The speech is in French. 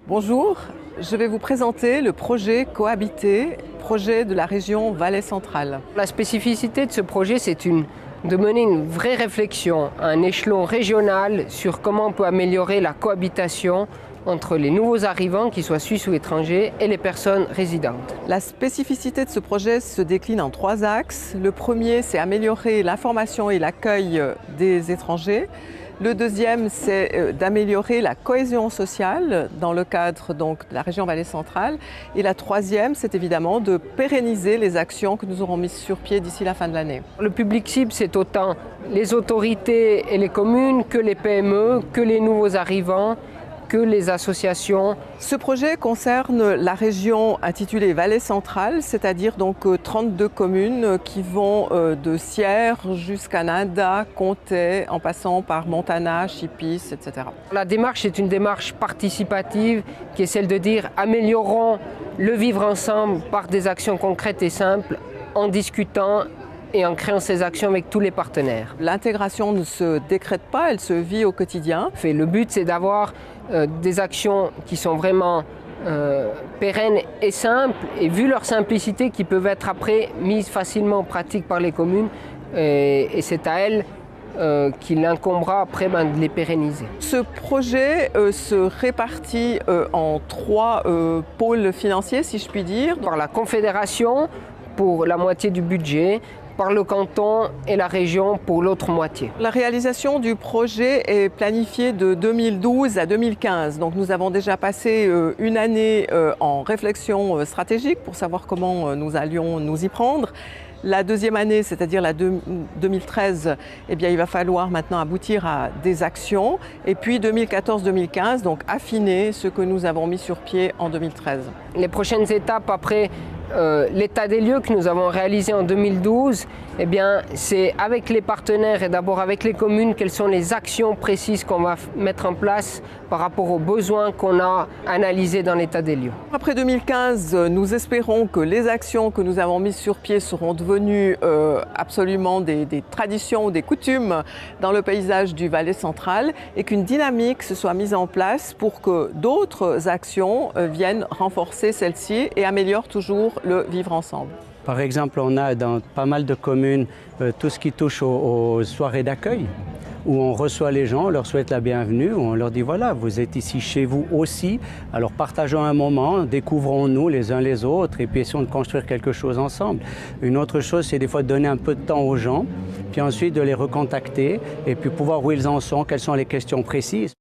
Bonjour, je vais vous présenter le projet Cohabiter, projet de la région Valais centrale. La spécificité de ce projet, c'est de mener une vraie réflexion à un échelon régional sur comment on peut améliorer la cohabitation entre les nouveaux arrivants, qu'ils soient suisses ou étrangers, et les personnes résidentes. La spécificité de ce projet se décline en 3 axes. Le premier, c'est améliorer l'information et l'accueil des étrangers. Le deuxième, c'est d'améliorer la cohésion sociale dans le cadre donc, de la région Valais centrale. Et la troisième, c'est évidemment de pérenniser les actions que nous aurons mises sur pied d'ici la fin de l'année. Le public cible, c'est autant les autorités et les communes que les PME, que les nouveaux arrivants, que les associations. Ce projet concerne la région intitulée Valais centrale, c'est-à-dire donc 32 communes qui vont de Sierre jusqu'à Nanda, Comté, en passant par Montana, Chipis, etc. La démarche est une démarche participative qui est celle de dire améliorons le vivre ensemble par des actions concrètes et simples en discutant et en créant ces actions avec tous les partenaires. L'intégration ne se décrète pas, elle se vit au quotidien. Le but, c'est d'avoir des actions qui sont vraiment pérennes et simples, et vu leur simplicité, qui peuvent être après mises facilement en pratique par les communes, et c'est à elles qu'il incombera après de les pérenniser. Ce projet se répartit en 3 pôles financiers, si je puis dire. Par la Confédération pour la moitié du budget, par le canton et la région pour l'autre moitié. La réalisation du projet est planifiée de 2012 à 2015. Donc nous avons déjà passé une année en réflexion stratégique pour savoir comment nous allions nous y prendre. La deuxième année, c'est-à-dire la 2013, eh bien, il va falloir maintenant aboutir à des actions. Et puis 2014-2015, donc affiner ce que nous avons mis sur pied en 2013. Les prochaines étapes après l'état des lieux que nous avons réalisé en 2012, eh bien, c'est avec les partenaires et d'abord avec les communes, quelles sont les actions précises qu'on va mettre en place par rapport aux besoins qu'on a analysés dans l'état des lieux. Après 2015, nous espérons que les actions que nous avons mises sur pied seront devenues absolument des traditions ou des coutumes dans le paysage du Valais central et qu'une dynamique se soit mise en place pour que d'autres actions viennent renforcer celles-ci et améliorent toujours le vivre ensemble. Par exemple, on a dans pas mal de communes tout ce qui touche aux soirées d'accueil, où on reçoit les gens, on leur souhaite la bienvenue, on leur dit voilà, vous êtes ici chez vous aussi, alors partageons un moment, découvrons-nous les uns les autres et puis essayons de construire quelque chose ensemble. Une autre chose, c'est des fois de donner un peu de temps aux gens, puis ensuite de les recontacter et puis pouvoir où ils en sont, quelles sont les questions précises.